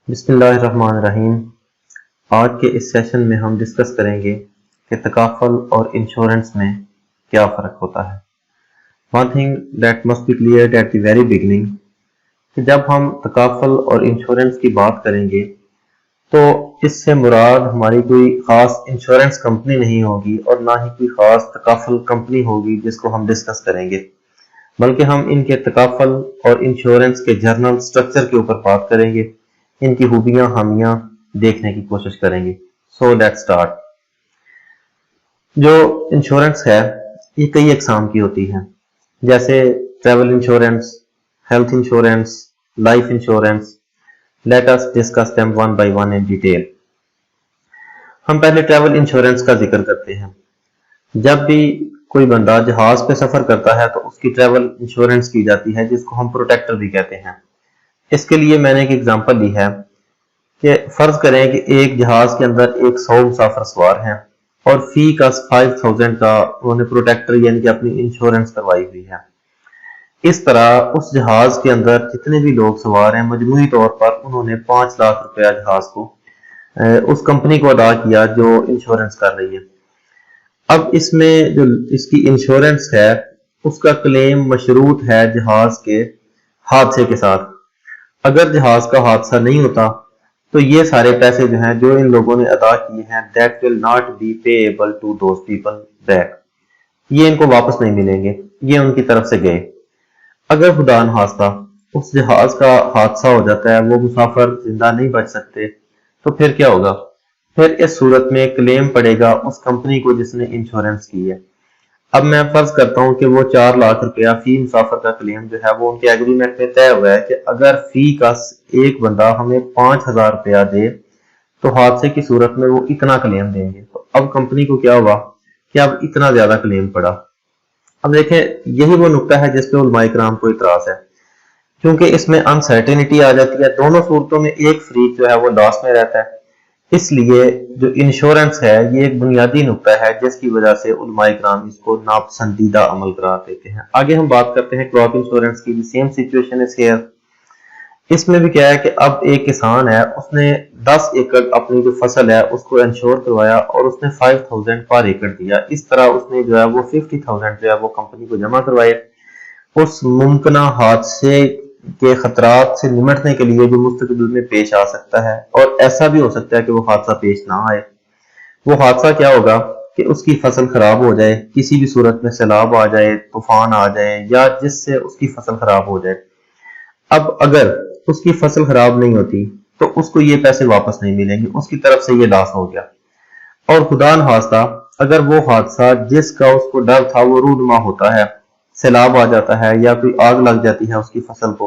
بسم اللہ الرحمن الرحیم۔ آج کے اس سیشن میں ہم ڈسکس کریں گے کہ تکافل اور انشورنس میں کیا فرق ہوتا ہے۔ One thing that must be cleared at the very beginning کہ جب ہم تکافل اور انشورنس کی بات کریں گے تو اس سے مراد ہماری کوئی خاص انشورنس کمپنی نہیں ہوگی اور نہ ہی کوئی خاص تکافل کمپنی ہوگی جس کو ہم ڈسکس کریں گے، بلکہ ہم ان کے تکافل اور انشورنس کے جرنل سٹرکچر کے اوپر بات کریں گے، ان کی خوبیاں خامیاں دیکھنے کی کوشش کریں گے۔ So let's start. جو انشورنس ہے یہ کئی اقسام کی ہوتی ہے، جیسے travel insurance, health insurance, life insurance. Let us discuss them one by one in detail. ہم پہلے ٹریول انشورنس کا ذکر کرتے ہیں۔ جب بھی کوئی بندہ جہاز پہ سفر کرتا ہے تو اس کی ٹریول انشورنس کی جاتی ہے، جس کو ہم پروٹیکٹر بھی کہتے ہیں۔ اس کے لیے میں نے ایک ایگزامپل لی ہے کہ فرض کریں کہ ایک جہاز کے اندر 100 مسافر سوار ہیں اور فی کا 5000 کا انہوں نے پروٹیکٹر یعنی کہ اپنی انشورنس کروائی ہوئی ہے۔ اس طرح اس جہاز کے اندر جتنے بھی لوگ سوار ہیں مجموعی طور پر انہوں نے 5 لاکھ روپیہ جہاز کو اس کمپنی کو ادا کیا جو انشورنس کر رہی ہے۔ اب اس میں جو اس کی انشورنس ہے اس کا کلیم مشروط ہے جہاز کے حادثے کے ساتھ۔ اگر جہاز کا حادثہ نہیں ہوتا تو یہ سارے پیسے جو ہیں جو ان لوگوں نے ادا کیے ہیں that will not be payable to those people back، یہ ان کو واپس نہیں ملیں گے، یہ ان کی طرف سے گئے۔ اگر خدا نخواستہ اس جہاز کا حادثہ ہو جاتا ہے، وہ مسافر زندہ نہیں بچ سکتے، تو پھر کیا ہوگا؟ پھر اس صورت میں کلیم پڑے گا اس کمپنی کو جس نے انشورنس کی ہے۔ اب میں فرض کرتا ہوں کہ وہ 4 لاکھ روپیہ فی مسافر کا کلیم جو ہے وہ ان کے ایگریمنٹ میں طے ہوا ہے کہ اگر فی کا ایک بندہ ہمیں 5000 روپیہ دے تو حادثے کی صورت میں وہ اتنا کلیم دیں گے۔ تو اب کمپنی کو کیا ہوا کہ اب اتنا زیادہ کلیم پڑا۔ اب دیکھیں یہی وہ نقطہ ہے جس پہ علماء کرام کو اعتراض ہے، کیونکہ اس میں انسرٹینٹی آ جاتی ہے۔ دونوں صورتوں میں ایک فریق جو ہے وہ لاس میں رہتا ہے، اس لیے جو انشورنس ہے یہ ایک بنیادی نقطہ ہے جس کی وجہ سے علماء کرام اس کو ناپسندیدہ عمل قرار دیتے ہیں۔ آگے ہم بات کرتے ہیں کراپ انشورنس کی۔ سیم سچویشن ہے ہیئر۔ اس میں بھی کیا ہے کہ اب ایک کسان ہے، اس نے 10 ایکڑ اپنی جو فصل ہے اس کو انشور کروایا اور اس نے 5000 پر ایکڑ دیا۔ اس طرح اس نے جو ہے وہ 50000 جو ہے وہ کمپنی کو جمع کروائے اس ممکنہ حادثے کے خطرات سے نمٹنے کے لیے جو مستقبل میں پیش آ سکتا ہے، اور ایسا بھی ہو سکتا ہے کہ وہ حادثہ پیش نہ آئے۔ وہ حادثہ کیا ہوگا کہ اس کی فصل خراب ہو جائے، کسی بھی صورت میں سیلاب آ جائے، طوفان آ جائے، یا جس سے اس کی فصل خراب ہو جائے۔ اب اگر اس کی فصل خراب نہیں ہوتی تو اس کو یہ پیسے واپس نہیں ملیں گے، اس کی طرف سے یہ لاس ہو گیا۔ اور خدا نخواستہ اگر وہ حادثہ جس کا اس کو ڈر تھا وہ رونما ہوتا ہے، سیلاب آ جاتا ہے یا کوئی آگ لگ جاتی ہے اس کی فصل کو،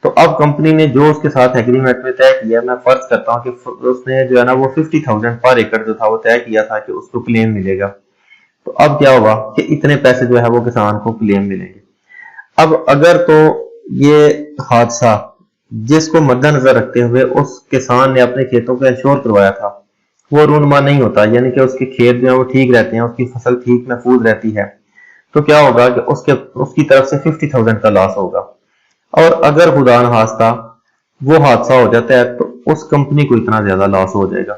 تو اب کمپنی نے جو اس کے ساتھ ایگریمنٹ میں طے کیا، میں فرض کرتا ہوں کہ اس نے جو ہے نا وہ 50000 پر ایکڑ جو تھا وہ طے کیا تھا کہ اس کو کلیم ملے گا۔ تو اب کیا ہوگا کہ اتنے پیسے جو ہے وہ کسان کو کلیم ملیں گے۔ اب اگر تو یہ حادثہ جس کو مد نظر رکھتے ہوئے اس کسان نے اپنے کھیتوں کو انشور کروایا تھا وہ رونما نہیں ہوتا، یعنی کہ اس کے کھیت جو ہیں وہ ٹھیک رہتے ہیں، اس کی فصل ٹھیک محفوظ رہتی ہے، تو کیا ہوگا کہ اس کی طرف سے 50000 کا لاس ہوگا۔ اور اگر خدا نخواستہ وہ حادثہ ہو جاتا ہے تو اس کمپنی کو اتنا زیادہ لاس ہو جائے گا۔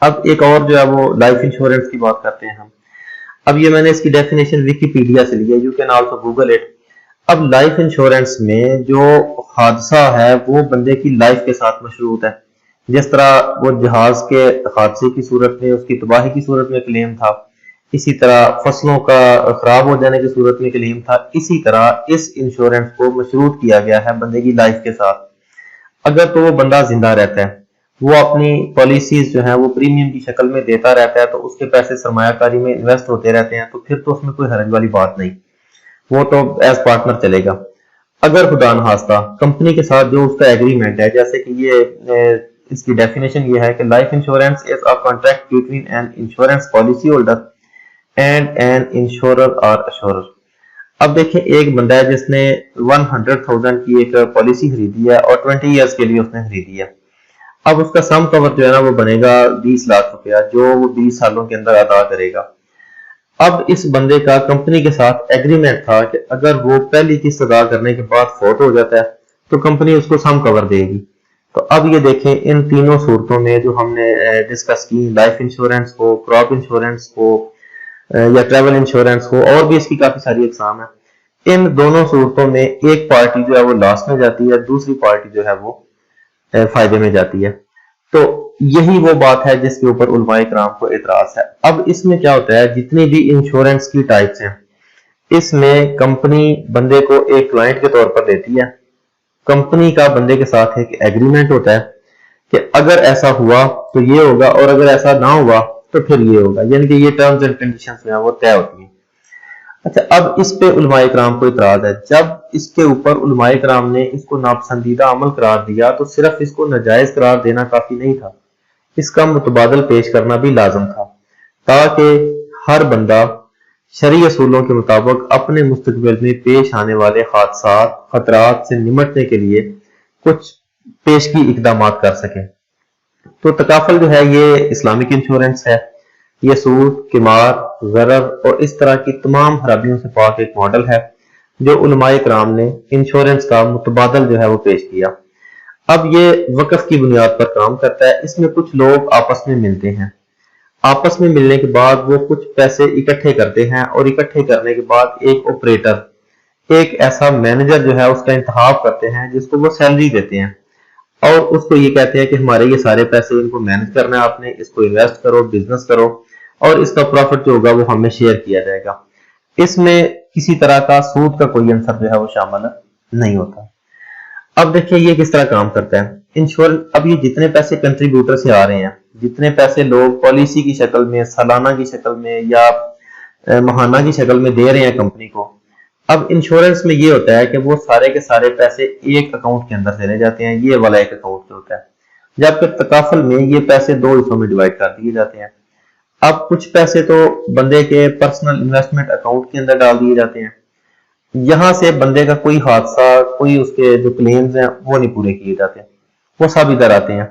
اب ایک اور جو ہے وہ لائف انشورنس کی بات کرتے ہیں ہم۔ اب یہ میں نے اس کی ڈیفینیشن ویکیپیڈیا سے لی ہے، you can also Google it. اب لائف انشورنس میں جو حادثہ ہے وہ بندے کی لائف کے ساتھ مشروط ہے۔ جس طرح وہ جہاز کے حادثے کی صورت میں اس کی تباہی کی صورت میں کلیم تھا، اسی طرح فصلوں کا خراب ہو جانے کی صورت میں کلیم تھا، اسی طرح اس انشورنس کو مشروط کیا گیا ہے بندے کی لائف کے ساتھ۔ اگر تو وہ بندہ زندہ رہتا ہے، وہ اپنی پالیسیز جو ہیں وہ پریمیم کی شکل میں دیتا رہتا ہے، تو اس کے پیسے سرمایہ کاری میں انویسٹ ہوتے رہتے ہیں، تو پھر تو اس میں کوئی حرج والی بات نہیں، وہ تو ایز پارٹنر چلے گا۔ اگر خدا نخواستہ کمپنی کے ساتھ جو اس کا ایگریمنٹ ہے، جیسے کہ یہ اس کی ڈیفینیشن یہ ہے کہ life insurance is a contract between an insurance policy holder and an insurer اور اشورر۔ اب دیکھیں ایک بندہ ہے جس نے 100,000 کی ایک پالیسی خریدی ہے اور 20 ایئرس کے لیے اس نے خریدی ہے۔ اب اس کا سم کور جو ہے نا وہ بنے گا 20 لاکھ روپیہ، جو وہ 20 سالوں کے اندر ادا کرے گا۔ اب اس بندے کا کمپنی کے ساتھ ایگریمنٹ تھا کہ اگر وہ پہلی قسط ادا کرنے کے بعد فوت ہو جاتا ہے تو کمپنی اس کو سم کور دے گی۔ تو اب یہ دیکھیں ان تینوں صورتوں میں جو ہم نے ڈسکس کی، لائف انشورنس ہو، کراپ انشورنس ہو یا ٹریول انشورنس ہو، اور بھی اس کی کافی ساری اقسام ہیں، ان دونوں صورتوں میں ایک پارٹی جو ہے وہ لاس میں جاتی ہے، دوسری پارٹی جو ہے وہ فائدے میں جاتی ہے۔ تو یہی وہ بات ہے جس کے اوپر علماء کرام کو اعتراض ہے۔ اب اس میں کیا ہوتا ہے، جتنی بھی انشورنس کی ٹائپس ہیں، اس میں کمپنی بندے کو ایک کلائنٹ کے طور پر دیتی ہے، کمپنی کا بندے کے ساتھ ایک ایگریمنٹ ہوتا ہے کہ اگر ایسا ہوا تو یہ ہوگا، اور اگر ایسا نہ ہوا تو پھر یہ ہوگا، یعنی کہ یہ ٹرمز اینڈ کنڈیشنز میں وہ طے ہوتی ہیں۔ اچھا، اب اس پہ علماء کرام کو اعتراض ہے۔ جب اس کے اوپر علماء کرام نے اس کو ناپسندیدہ عمل قرار دیا تو صرف اس کو ناجائز قرار دینا کافی نہیں تھا، اس کا متبادل پیش کرنا بھی لازم تھا، تاکہ ہر بندہ شرعی اصولوں کے مطابق اپنے مستقبل میں پیش آنے والے حادثات، خطرات سے نمٹنے کے لیے کچھ پیشگی اقدامات کر سکے۔ تو تکافل جو ہے یہ اسلامک انشورنس ہے، یہ سود، قمار، غرر اور اس طرح کی تمام خرابیوں سے پاک ایک ماڈل ہے جو علماء کرام نے انشورنس کا متبادل جو ہے وہ پیش کیا۔ اب یہ وقف کی بنیاد پر کام کرتا ہے، اس میں کچھ لوگ آپس میں ملتے ہیں، آپس میں ملنے کے بعد وہ کچھ پیسے اکٹھے کرتے ہیں، اور اکٹھے کرنے کے بعد ایک آپریٹر، ایک ایسا مینیجر جو ہے اس کا انتخاب کرتے ہیں جس کو وہ سیلری دیتے ہیں، اور اس کو یہ کہتے ہیں کہ ہمارے یہ سارے پیسے ان کو مینج کرنا ہے، آپ نے اس کو انویسٹ کرو، بزنس کرو، اور اس کا پروفٹ جو ہوگا وہ ہمیں شیئر کیا جائے گا۔ اس میں کسی طرح کا سود کا کوئی عنصر جو ہے وہ شامل نہیں ہوتا۔ اب دیکھیں یہ کس طرح کام کرتا ہے انشورنس۔ اب یہ جتنے پیسے کنٹریبیوٹر سے آ رہے ہیں، جتنے پیسے لوگ پالیسی کی شکل میں، سالانہ کی شکل میں یا ماہانہ کی شکل میں دے رہے ہیں کمپنی کو، اب انشورنس میں یہ ہوتا ہے کہ وہ سارے کے سارے پیسے ایک اکاؤنٹ کے اندر چلے جاتے ہیں، یہ والا ایک اکاؤنٹ جو ہوتا ہے، جبکہ تکافل میں یہ پیسے دو حصوں میں ڈیوائڈ کر دیے جاتے ہیں۔ اب کچھ پیسے تو بندے کے پرسنل انویسٹمنٹ اکاؤنٹ کے اندر ڈال دیے جاتے ہیں، یہاں سے بندے کا کوئی حادثہ، کوئی اس کے جو کلیمز ہیں وہ نہیں پورے کیے جاتے، وہ سب ادھر آتے ہیں۔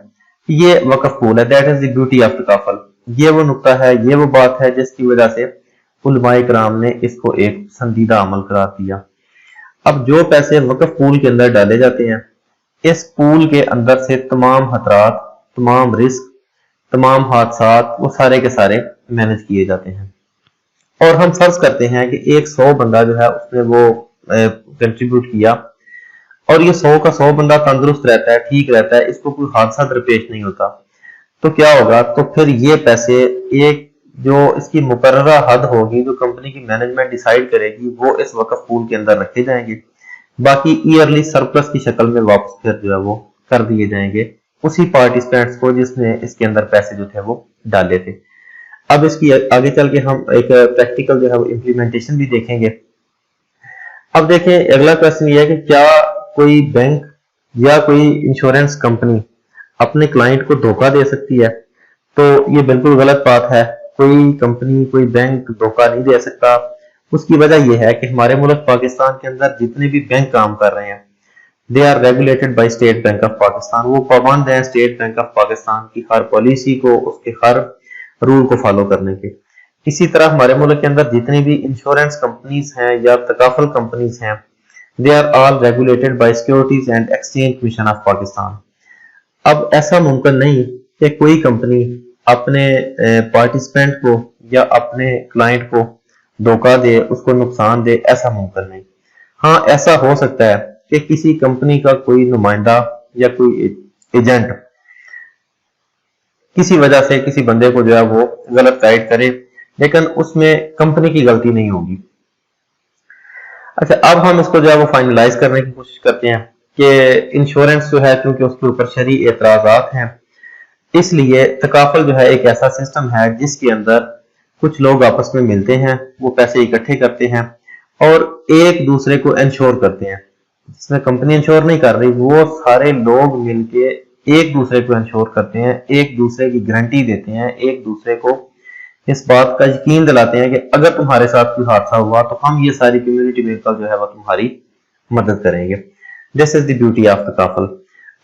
یہ وقف پول ہے، that is the beauty of تکافل۔ یہ وہ نقطہ ہے، یہ وہ بات ہے جس کی وجہ سے علماء کرام نے اس کو ایک پسندیدہ عمل قرار دیا۔ اب جو پیسے وقف پول کے اندر ڈالے جاتے ہیں، اس پول کے اندر سے تمام خطرات، تمام رسک، تمام حادثات وہ سارے کے سارے مینج کیے جاتے ہیں۔ اور ہم فرض کرتے ہیں کہ ایک 100 بندہ جو ہے اس نے وہ کنٹریبیوٹ کیا، اور یہ 100 کا 100 بندہ تندرست رہتا ہے، ٹھیک رہتا ہے، اس کو کوئی حادثہ درپیش نہیں ہوتا، تو کیا ہوگا؟ تو پھر یہ پیسے ایک جو اس کی مقررہ حد ہوگی، جو کمپنی کی مینجمنٹ ڈیسائیڈ کرے گی، وہ اس وقف پول کے اندر رکھے جائیں گے، باقی ایئرلی سرپلس کی شکل میں واپس پھر جو ہے وہ کر دیے جائیں گے اسی پارٹیسپینٹس کو جس نے اس کے اندر پیسے جو تھے وہ ڈالے تھے۔ اب اس کی آگے چل کے ہم ایک پریکٹیکل جو ہے وہ امپلیمنٹیشن بھی دیکھیں گے۔ اب دیکھیں اگلا کوسچن یہ ہے کہ کیا کوئی بینک یا کوئی انشورنس کمپنی اپنے کلائنٹ کو دھوکہ دے سکتی ہے؟ تو یہ بالکل غلط بات ہے، کوئی کمپنی، کوئی بینک دھوکہ نہیں دے سکتا۔ اس کی وجہ یہ ہے کہ ہمارے ملک پاکستان کے اندر جتنے بھی بینک کام کر رہے ہیں، they are regulated by State Bank of Pakistan, وہ پابند ہیں اسٹیٹ بینک آف پاکستان کی ہر پالیسی کو، اس کے ہر رول کو فالو کرنے کے۔ اسی طرح ہمارے ملک کے اندر جتنی بھی انشورنس کمپنیز ہیں یا تکافل کمپنیز ہیں، they are all regulated by Securities and Exchange Commission of Pakistan. اب ایسا ممکن نہیں کہ کوئی کمپنی اپنے پارٹیسپینٹ کو یا اپنے کلائنٹ کو دھوکہ دے، اس کو نقصان دے، ایسا ممکن نہیں۔ ہاں ایسا ہو سکتا ہے کہ کسی کمپنی کا کوئی نمائندہ یا کوئی ایجنٹ کسی وجہ سے کسی بندے کو جو ہے وہ غلط گائیڈ کرے، لیکن اس میں کمپنی کی غلطی نہیں ہوگی۔ اچھا، اب ہم اس کو جو ہے وہ فائنلائز کرنے کی کوشش کرتے ہیں کہ انشورنس جو ہے کیونکہ اس کے اوپر شرعی اعتراضات ہیں، اس لیے تکافل جو ہے ایک ایسا سسٹم ہے جس کے اندر کچھ لوگ آپس میں ملتے ہیں، وہ پیسے اکٹھے کرتے ہیں اور ایک دوسرے کو انشور کرتے ہیں۔ جس میں کمپنی انشور نہیں کر رہی، وہ سارے لوگ مل کے ایک دوسرے کو انشور کرتے ہیں، ایک دوسرے کی گارنٹی دیتے ہیں، ایک دوسرے کو اس بات کا یقین دلاتے ہیں کہ اگر تمہارے ساتھ کوئی حادثہ ہوا تو ہم یہ ساری کمیونٹی مل کر جو ہے وہ تمہاری مدد کریں گے۔ This is the beauty of تکافل۔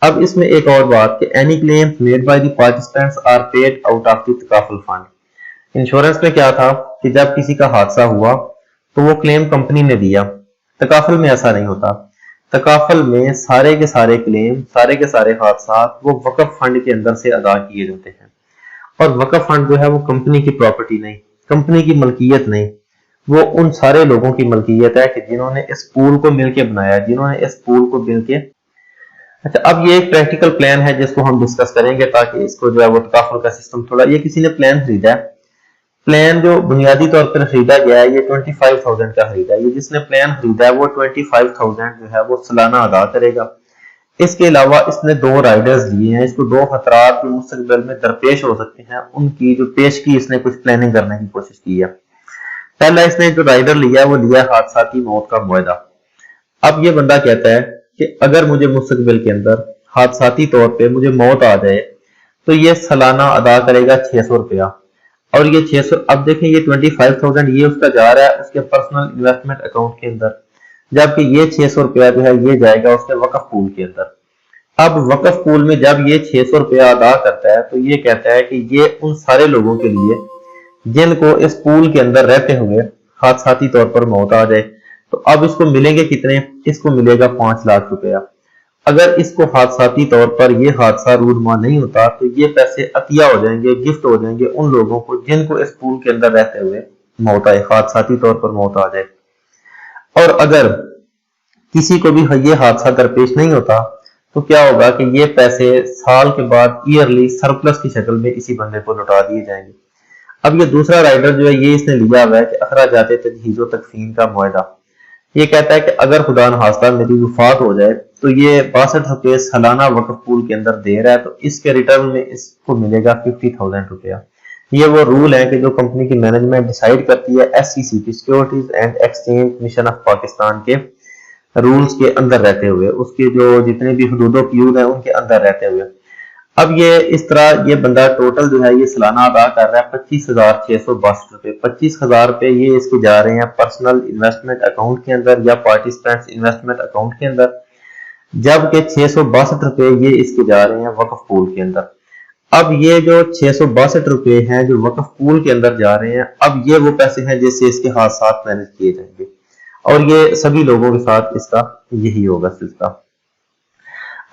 اب اس میں ایک اور بات کہ any claims made by the participants are paid out of the تکافل فنڈ۔ انشورنس میں کیا تھا کہ جب کسی کا حادثہ ہوا تو وہ کلیم کمپنی نے دیا، تکافل میں ایسا نہیں ہوتا۔ تکافل میں سارے کے سارے کلیم، سارے کے سارے حادثات وہ وقف فنڈ کے اندر سے ادا کیے جاتے ہیں، اور وقف فنڈ جو ہے وہ کمپنی کی پراپرٹی نہیں، کمپنی کی ملکیت نہیں، وہ ان سارے لوگوں کی ملکیت ہے کہ جنہوں نے اس پول کو مل کے بنایا، جنہوں نے اس پول کو مل کے اچھا اب یہ ایک پریکٹیکل پلان ہے جس کو ہم ڈسکس کریں گے تاکہ اس کو جو ہے وہ تکافل کا سسٹم تھوڑا، یہ کسی نے پلان خریدا ہے، پلان جو بنیادی طور پر خریدا گیا ہے یہ 25,000 کا خریدا ہے، یہ جس نے پلان خریدا ہے وہ 25,000 جو ہے وہ سالانہ ادا کرے گا۔ اس کے علاوہ اس نے 2 رائڈرز لیے ہیں، اس کو 2 خطرات جو مستقبل میں درپیش ہو سکتے ہیں ان کی جو پیشگی اس نے کچھ پلاننگ کرنے کی کوشش کی ہے۔ پہلا اس نے جو رائڈر لیا وہ لیا حادثاتی موت کا معاہدہ۔ اب یہ بندہ کہتا ہے کہ اگر مجھے مستقبل کے اندر حادثاتی طور پہ مجھے موت آ جائے تو یہ سالانہ ادا کرے گا 600 روپیہ، اور یہ 600 اب دیکھیں یہ 25,000 یہ اس کا جا رہا ہے اس کے پرسنل انویسٹمنٹ اکاؤنٹ کے اندر، جبکہ یہ 600 روپیہ جو ہے یہ جائے گا اس کے وقف پول کے اندر۔ اب وقف پول میں جب یہ 600 روپیہ ادا کرتا ہے تو یہ کہتا ہے کہ یہ ان سارے لوگوں کے لیے جن کو اس پول کے اندر رہتے ہوئے حادثاتی طور پر موت آ جائے، تو اب اس کو ملیں گے کتنے؟ اس کو ملے گا 5 لاکھ روپیہ۔ اگر اس کو حادثاتی طور پر یہ حادثہ رونما نہیں ہوتا تو یہ پیسے عطیہ ہو جائیں گے، گفٹ ہو جائیں گے ان لوگوں کو جن کو اس پول کے اندر رہتے ہوئے موت آئے، حادثاتی طور پر موت آ جائے۔ اور اگر کسی کو بھی یہ حادثہ درپیش نہیں ہوتا تو کیا ہوگا کہ یہ پیسے سال کے بعد ایئرلی سرپلس کی شکل میں اسی بندے کو لوٹا دیے جائیں گے۔ اب یہ دوسرا رائڈر جو ہے یہ اس نے لیا ہوا ہے کہ اخراجات تجہیز و تکفین کا معاہدہ۔ یہ کہتا ہے کہ اگر خدا نخواستہ میری وفات ہو جائے تو یہ 62 روپے سالانہ وقف پول کے اندر دے رہا ہے، تو اس کے ریٹرن میں اس کو ملے گا 50,000 روپیہ۔ یہ وہ رول ہے کہ جو کمپنی کی مینجمنٹ ڈیسائیڈ کرتی ہے SEC کی، securities and Exchange Commission of Pakistan کے رولز کے اندر رہتے ہوئے، اس کے جو جتنے بھی حدود و قیود ہیں ان کے اندر رہتے ہوئے۔ اب یہ اس طرح یہ بندہ ٹوٹل جو ہے یہ سالانہ ادا کر رہا ہے 25,662 روپے۔ 25,000 روپے یہ اس کے جا رہے ہیں پرسنل انویسٹمنٹ اکاؤنٹ کے اندر یا پارٹیسپینٹس انویسٹمنٹ اکاؤنٹ کے اندر، جبکہ 662 روپے یہ اس کے جا رہے ہیں وقف پول کے اندر۔ اب یہ جو 662 روپے ہیں جو وقف پول کے اندر جا رہے ہیں، اب یہ وہ پیسے ہیں جس سے اس کے حادثات مینج کیے جائیں گے، اور یہ سبھی لوگوں کے ساتھ اس کا یہی ہوگا سلسلہ۔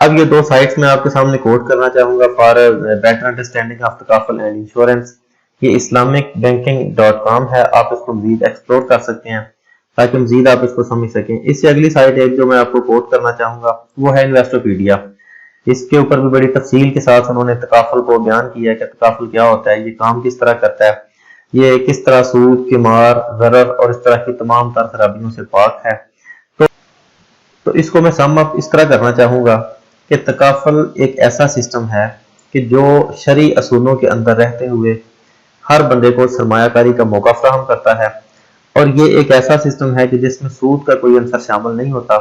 اب یہ 2 سائٹس میں آپ کے سامنے کوٹ کرنا چاہوں گا فار بیٹر انڈرسٹینڈنگ آف تکافل اینڈ انشورنس۔ یہ islamicbanking.com ہے، آپ اس کو مزید ایکسپلور کر سکتے ہیں تاکہ مزید آپ اس کو سمجھ سکیں۔ اس سے اگلی سائٹ ایک جو میں آپ کو کوٹ کرنا چاہوں گا وہ ہے انویسٹوپیڈیا۔ اس کے اوپر بھی بڑی تفصیل کے ساتھ انہوں نے تکافل کو بیان کیا ہے کہ تکافل کیا ہوتا ہے، یہ کام کس طرح کرتا ہے، یہ کس طرح سود، قمار، ضرر اور اس طرح کی تمام تر خرابیوں سے پاک ہے۔ تو اس کو میں سم اپ اس طرح کرنا چاہوں گا کہ تکافل ایک ایسا سسٹم ہے کہ جو شرعی اصولوں کے اندر رہتے ہوئے ہر بندے کو سرمایہ کاری کا موقع فراہم کرتا ہے، اور یہ ایک ایسا سسٹم ہے کہ جس میں سود کا کوئی عنصر شامل نہیں ہوتا،